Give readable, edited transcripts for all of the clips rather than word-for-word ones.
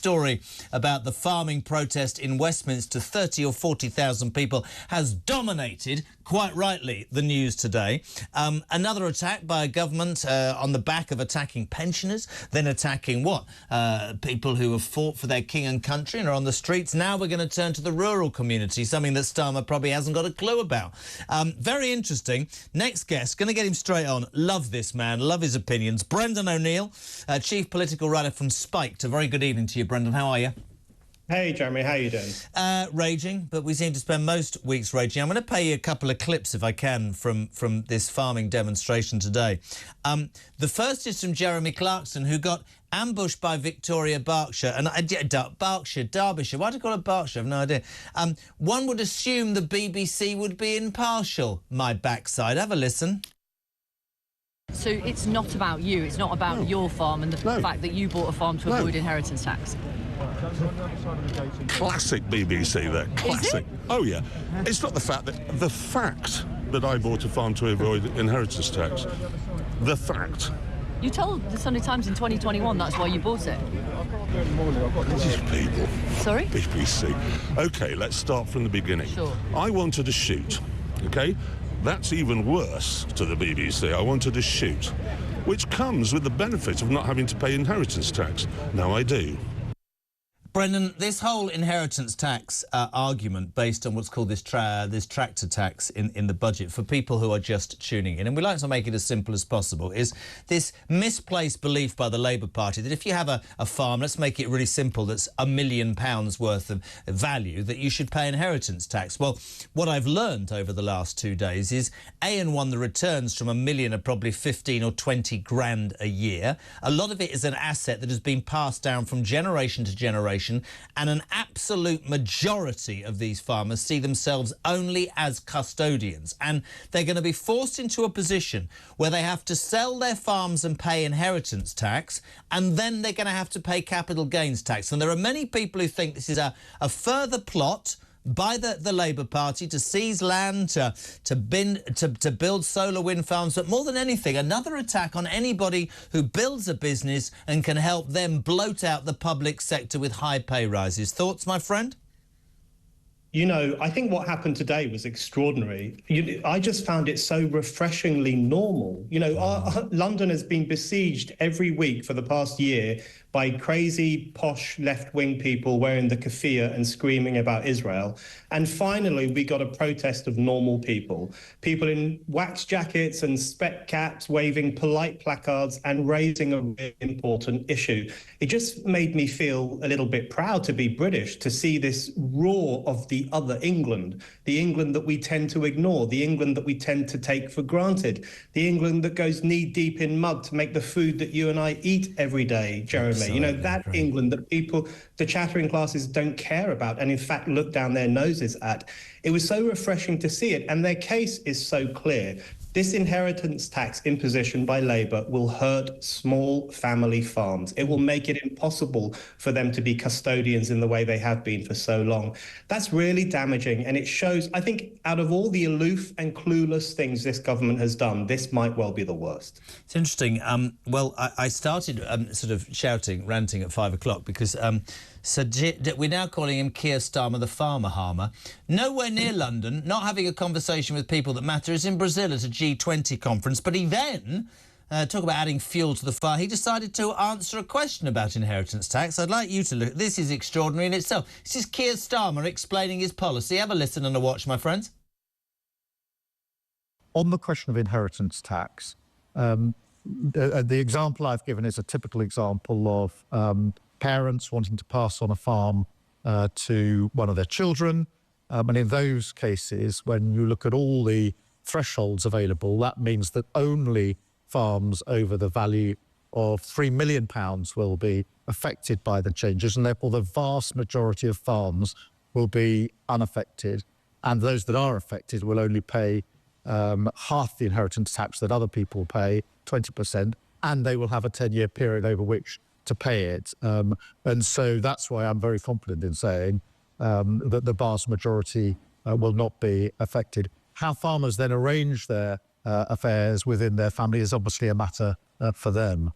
story about the farming protest in Westminster. 30 or 40,000 people has dominated, quite rightly, the news today. Another attack by a government on the back of attacking pensioners, then attacking what? People who have fought for their king and country and are on the streets. Now we're going to turn to the rural community, something that Starmer probably hasn't got a clue about. Very interesting. Next guest, going to get him straight on. Love this man, love his opinions. Brendan O'Neill, Chief Political Writer from Spiked. A very good evening to you, Brendan. How are you? Hey, Jeremy, how are you doing? Raging, but we seem to spend most weeks raging. I'm going to play you a couple of clips, if I can, from this farming demonstration today. The first is from Jeremy Clarkson, who got ambushed by Victoria Derbyshire. Derbyshire. Why do you call it Berkshire? I have no idea. One would assume the BBC would be impartial. My backside. Have a listen. So it's not about you, it's not about your farm and the fact that you bought a farm to avoid inheritance tax? Classic BBC there, classic. Oh yeah, it's not the fact that I bought a farm to avoid inheritance tax. The fact. You told the Sunday Times in 2021 that's why you bought it. These people. Sorry? BBC. OK, let's start from the beginning. Sure. I wanted a shoot, OK? That's even worse to the BBC. I wanted a shoot, which comes with the benefit of not having to pay inheritance tax. Now I do. Brendan, this whole inheritance tax argument based on what's called this tractor tax in the budget, for people who are just tuning in, and we like to make it as simple as possible, is this misplaced belief by the Labour Party that if you have a farm, let's make it really simple, that's £1 million worth of value, that you should pay inheritance tax. Well, what I've learned over the last 2 days is, A1, the returns from $1 million are probably 15 or 20 grand a year. A lot of it is an asset that has been passed down from generation to generation, and an absolute majority of these farmers see themselves only as custodians, and they're going to be forced into a position where they have to sell their farms and pay inheritance tax, and then they're going to have to pay capital gains tax. And there are many people who think this is a further plot by the Labour Party to seize land, to build solar wind farms, but more than anything, another attack on anybody who builds a business and can help them bloat out the public sector with high pay rises. Thoughts, my friend? You know, I think what happened today was extraordinary. I just found it so refreshingly normal. You know, London has been besieged every week for the past year by crazy, posh, left-wing people wearing the keffiyeh and screaming about Israel. And finally, we got a protest of normal people in wax jackets and spec caps, waving polite placards and raising a really important issue. It just made me feel a little bit proud to be British, to see this roar of the other England, the England that we tend to ignore, the England that we tend to take for granted, the England that goes knee-deep in mud to make the food that you and I eat every day, Jeremy. You know, that right. England that people, the chattering classes, don't care about and in fact look down their noses at. It was so refreshing to see it, and their case is so clear. This inheritance tax imposition by Labour will hurt small family farms. It will make it impossible for them to be custodians in the way they have been for so long. That's really damaging, and it shows, I think, out of all the aloof and clueless things this government has done, this might well be the worst. It's interesting. Well, I started sort of shouting, ranting at 5 o'clock because we're now calling him Keir Starmer, the farmer harmer. Nowhere near London, not having a conversation with people that matter, is in Brazil at a G20 conference. But he then, talk about adding fuel to the fire, he decided to answer a question about inheritance tax. I'd like you to look. This is extraordinary in itself. This is Keir Starmer explaining his policy. Have a listen and a watch, my friends. On the question of inheritance tax, the example I've given is a typical example of parents wanting to pass on a farm to one of their children. And in those cases, when you look at all the thresholds available, that means that only farms over the value of £3 million will be affected by the changes, and therefore the vast majority of farms will be unaffected. And those that are affected will only pay half the inheritance tax that other people pay, 20%, and they will have a 10-year period over which to pay it. And so that's why I'm very confident in saying that the vast majority will not be affected. How farmers then arrange their affairs within their family is obviously a matter for them.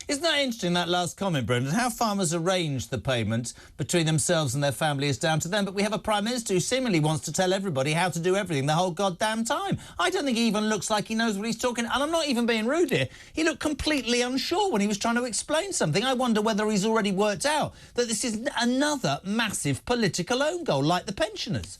Isn't that interesting, that last comment, Brendan? How farmers arrange the payment between themselves and their family is down to them, but we have a Prime Minister who seemingly wants to tell everybody how to do everything the whole goddamn time. I don't think he even looks like he knows what he's talking, and I'm not even being rude here. He looked completely unsure when he was trying to explain something. I wonder whether he's already worked out that this is another massive political own goal, like the pensioners.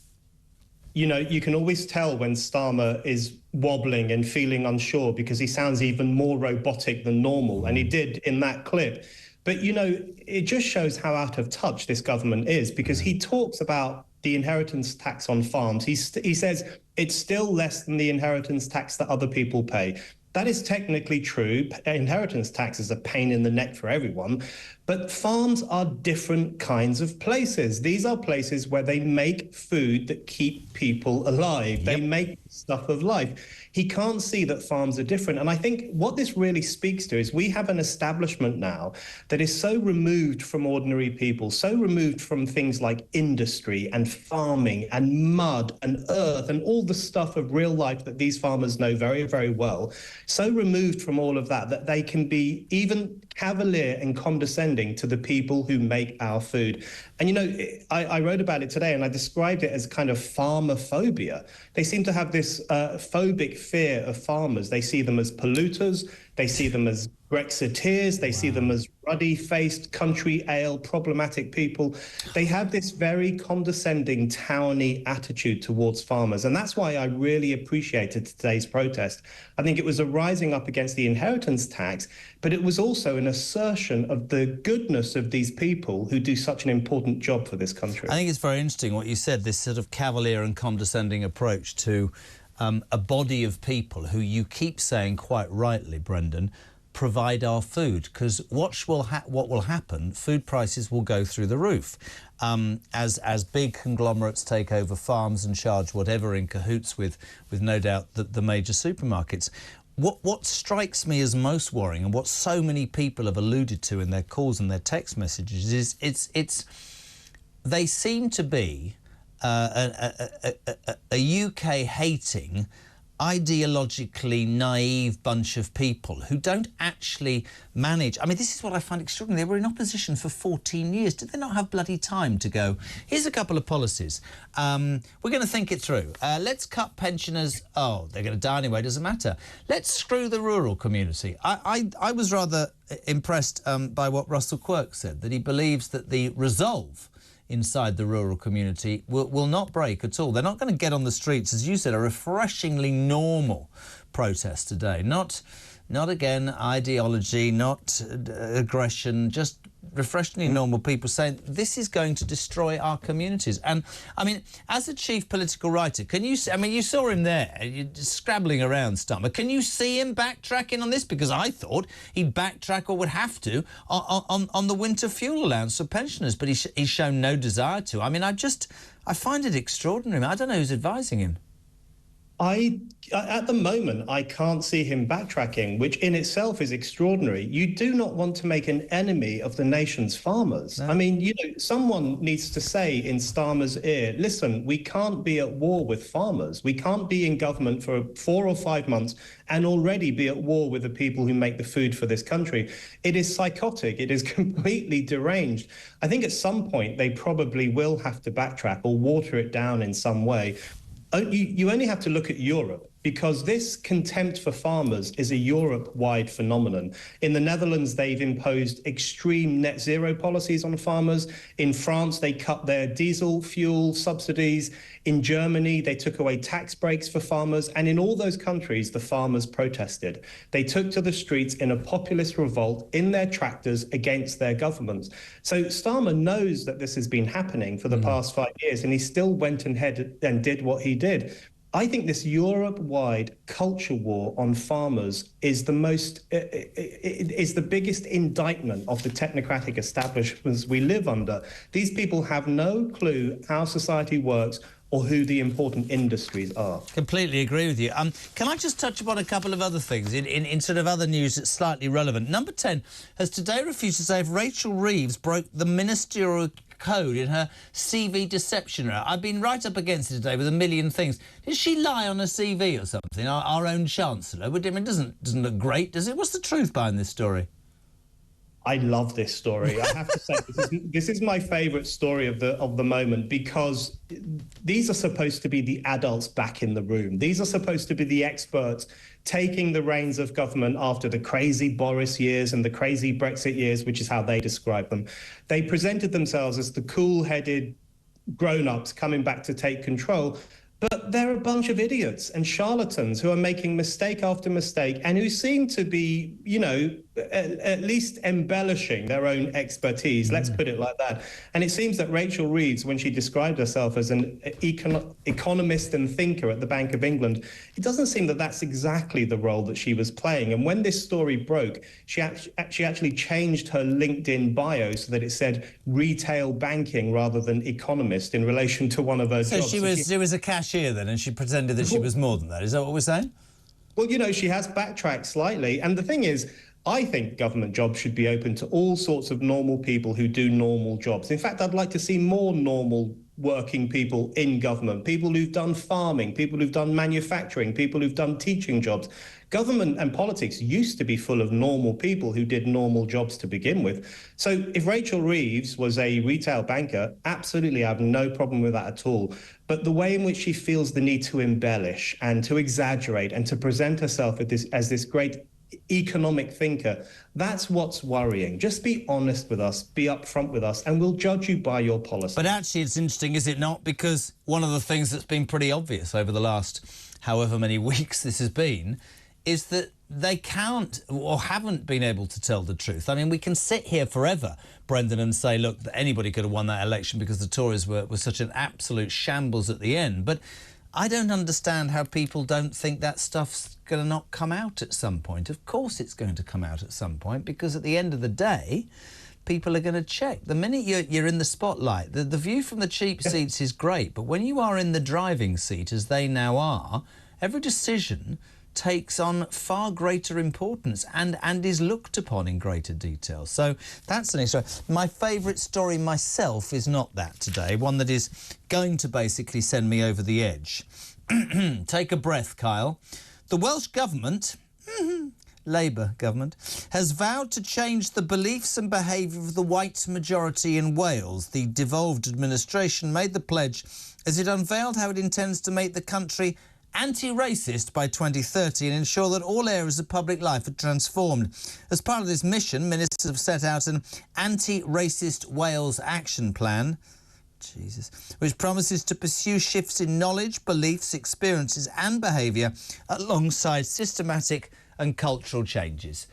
You know, you can always tell when Starmer is wobbling and feeling unsure because he sounds even more robotic than normal, and he did in that clip. But, you know, it just shows how out of touch this government is, because he talks about the inheritance tax on farms. He says it's still less than the inheritance tax that other people pay. That is technically true. Inheritance tax is a pain in the neck for everyone. But farms are different kinds of places. These are places where they make food that keep people alive. Yep. They make stuff of life. He can't see that farms are different. And I think what this really speaks to is we have an establishment now that is so removed from ordinary people, so removed from things like industry and farming and mud and earth and all the stuff of real life that these farmers know very, very well, so removed from all of that, that they can be even cavalier and condescending to the people who make our food. And, you know, I wrote about it today and I described it as kind of farmophobia. They seem to have this phobic fear of farmers. They see them as polluters. They see them as Brexiteers. They see them as ruddy-faced, country ale, problematic people. They have this very condescending, towny attitude towards farmers. And that's why I really appreciated today's protest. I think it was a rising up against the inheritance tax, but it was also an assertion of the goodness of these people who do such an important job for this country. I think it's very interesting what you said, this sort of cavalier and condescending approach to a body of people who you keep saying quite rightly, Brendan, provide our food, because what will happen, food prices will go through the roof as big conglomerates take over farms and charge whatever in cahoots with no doubt the major supermarkets. What strikes me as most worrying, and what so many people have alluded to in their calls and their text messages, is it's they seem to be a UK-hating, ideologically naive bunch of people who don't actually manage. I mean, this is what I find extraordinary. They were in opposition for 14 years. Did they not have bloody time to go, here's a couple of policies. We're going to think it through. Let's cut pensioners. Oh, they're going to die anyway, doesn't matter. Let's screw the rural community. I was rather impressed by what Russell Quirk said, that he believes that the resolve inside the rural community will not break at all. They're not going to get on the streets, as you said, a refreshingly normal protest today. Not again ideology, not aggression, just refreshingly normal people saying this is going to destroy our communities. And I mean, as a chief political writer, can you? I mean, you saw him there, you're just scrabbling around, Starmer. Can you see him backtracking on this? Because I thought he'd backtrack, or would have to, on the winter fuel allowance for pensioners, but he's shown no desire to. I mean, I find it extraordinary. I don't know who's advising him. At the moment, I can't see him backtracking, which in itself is extraordinary. You do not want to make an enemy of the nation's farmers. No. I mean, you know, someone needs to say in Starmer's ear, listen, we can't be at war with farmers. We can't be in government for 4 or 5 months and already be at war with the people who make the food for this country. It is psychotic. It is completely deranged. I think at some point they probably will have to backtrack or water it down in some way. You only have to look at Europe, because this contempt for farmers is a Europe-wide phenomenon. In the Netherlands, they've imposed extreme net zero policies on farmers. In France, they cut their diesel fuel subsidies. In Germany, they took away tax breaks for farmers. And in all those countries, the farmers protested. They took to the streets in a populist revolt in their tractors against their governments. So Starmer knows that this has been happening for the past 5 years, and he still went ahead and did what he did. I think this Europe-wide culture war on farmers is the biggest indictment of the technocratic establishments we live under. These people have no clue how society works or who the important industries are. Completely agree with you. Can I just touch upon a couple of other things in sort of other news that's slightly relevant? Number 10 has today refused to say if Rachel Reeves broke the ministerial code in her CV deception. I've been right up against it today with a million things. Did she lie on a CV or something? Our own Chancellor? I mean, it doesn't look great, does it? What's the truth behind this story? I love this story. I have to say, this is my favourite story of the moment, because these are supposed to be the adults back in the room. These are supposed to be the experts taking the reins of government after the crazy Boris years and the crazy Brexit years, which is how they describe them. They presented themselves as the cool-headed grown-ups coming back to take control. But they're a bunch of idiots and charlatans who are making mistake after mistake and who seem to be, you know, at least embellishing their own expertise. Let's put it like that. And it seems that Rachel Reeves, when she described herself as an economist and thinker at the Bank of England, it doesn't seem that that's exactly the role that she was playing. And when this story broke, she actually changed her LinkedIn bio so that it said retail banking rather than economist in relation to one of her jobs. So she was a cashier then, and she pretended that she was more than that. Is that what we're saying? Well, you know, she has backtracked slightly. And the thing is, I think government jobs should be open to all sorts of normal people who do normal jobs. In fact, I'd like to see more normal working people in government, people who've done farming, people who've done manufacturing, people who've done teaching jobs. Government and politics used to be full of normal people who did normal jobs to begin with. So if Rachel Reeves was a retail banker, absolutely, I have no problem with that at all. But the way in which she feels the need to embellish and to exaggerate and to present herself as this great economic thinker, that's what's worrying. Just be honest with us, be upfront with us, and we'll judge you by your policy. But actually, it's interesting, is it not? Because one of the things that's been pretty obvious over the last however many weeks this has been is that they can't or haven't been able to tell the truth. I mean, we can sit here forever, Brendan, and say, look, anybody could have won that election because the Tories were such an absolute shambles at the end. But I don't understand how people don't think that stuff's going to not come out at some point. Of course it's going to come out at some point, because at the end of the day, people are going to check. The minute you're in the spotlight, the view from the cheap seats is great, but when you are in the driving seat, as they now are, every decision takes on far greater importance and is looked upon in greater detail. So that's an story. My favourite story myself is not that today, one that is going to basically send me over the edge. Take a breath, Kyle. The Welsh Government, Labour government, has vowed to change the beliefs and behaviour of the white majority in Wales. The devolved administration made the pledge as it unveiled how it intends to make the country anti-racist by 2030 and ensure that all areas of public life are transformed. As part of this mission, ministers have set out an anti-racist Wales action plan, which promises to pursue shifts in knowledge, beliefs, experiences and behaviour alongside systematic and cultural changes.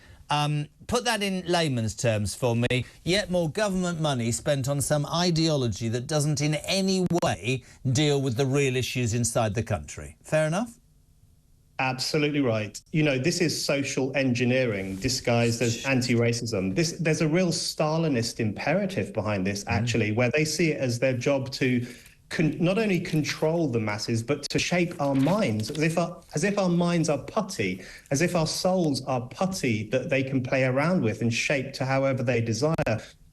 Put that in layman's terms for me. Yet more government money spent on some ideology that doesn't in any way deal with the real issues inside the country. Fair enough? Absolutely right. You know, this is social engineering disguised as anti-racism. There's a real Stalinist imperative behind this, actually, where they see it as their job to not only control the masses, but to shape our minds, as if our minds are putty, as if our souls are putty that they can play around with and shape to however they desire.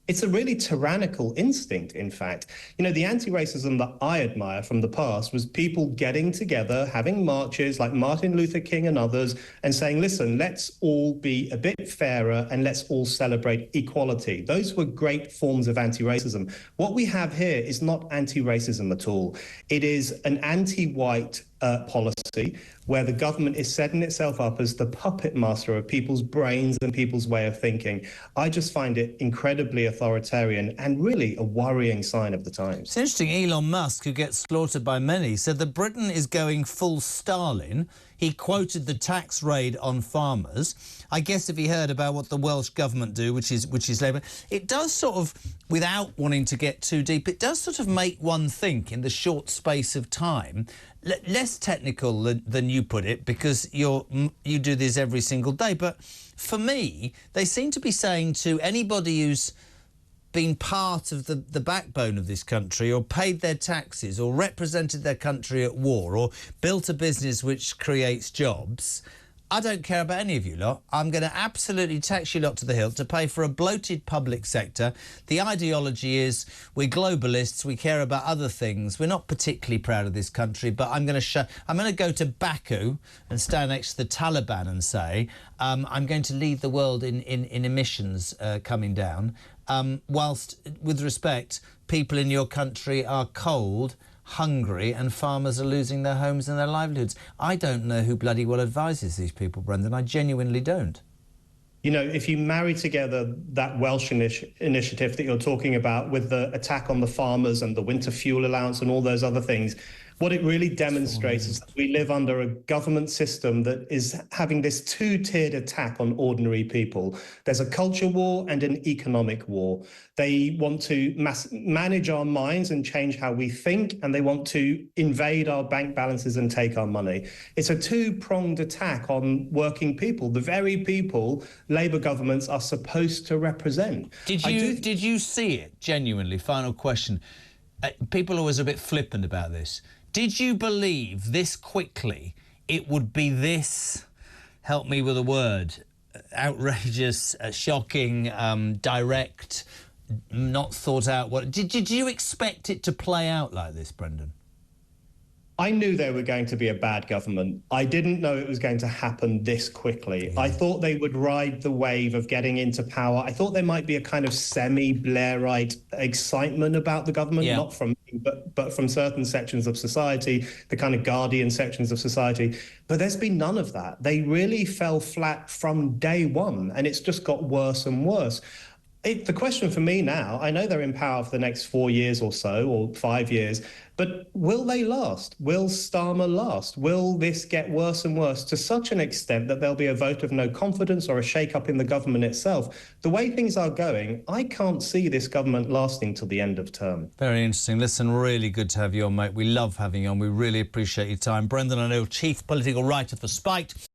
It's a really tyrannical instinct, in fact. You know, the anti-racism that I admire from the past was people getting together, having marches like Martin Luther King and others, and saying, listen, let's all be a bit fairer and let's all celebrate equality. Those were great forms of anti-racism. What we have here is not anti-racism at all. It is an anti-white policy where the government is setting itself up as the puppet master of people's brains and people's way of thinking. I just find it incredibly authoritarian and really a worrying sign of the times. It's interesting, Elon Musk, who gets slaughtered by many, said that Britain is going full Stalin. He quoted the tax raid on farmers. I guess if he heard about what the Welsh government do, which is Labour, it does sort of, without wanting to get too deep, it does sort of make one think in the short space of time, less technical than you put it, because you do this every single day. But for me, they seem to be saying to anybody who's been part of the backbone of this country, or paid their taxes, or represented their country at war, or built a business which creates jobs, I don't care about any of you lot. I'm going to absolutely tax you lot to the hilt to pay for a bloated public sector. The ideology is we're globalists, we care about other things. We're not particularly proud of this country, but I'm going to go to Baku and stand next to the Taliban and say I'm going to lead the world in emissions coming down, whilst, with respect, people in your country are cold, hungry, and farmers are losing their homes and their livelihoods. I don't know who bloody well advises these people, Brendan. I genuinely don't. You know, if you marry together that Welsh initiative that you're talking about with the attack on the farmers and the winter fuel allowance and all those other things, what it really demonstrates is that we live under a government system that is having this two-tiered attack on ordinary people. There's a culture war and an economic war. They want to manage our minds and change how we think, and they want to invade our bank balances and take our money. It's a two-pronged attack on working people, the very people Labour governments are supposed to represent. Did you see it, genuinely? Final question. People are always a bit flippant about this. Did you believe this quickly it would be this, help me with a word, outrageous, shocking, direct, not thought out? Did you expect it to play out like this, Brendan? I knew they were going to be a bad government. I didn't know it was going to happen this quickly. Yeah. I thought they would ride the wave of getting into power. I thought there might be a kind of semi-Blairite excitement about the government, not from me, but from certain sections of society, the kind of Guardian sections of society. But there's been none of that. They really fell flat from day one, and it's just got worse and worse. The question for me now, I know they're in power for the next 4 years or so, or 5 years, but will they last? Will Starmer last? Will this get worse and worse to such an extent that there'll be a vote of no confidence or a shake-up in the government itself? The way things are going, I can't see this government lasting till the end of term. Very interesting. Listen, really good to have you on, mate. We love having you on. We really appreciate your time. Brendan O'Neill, Chief Political Writer for Spiked.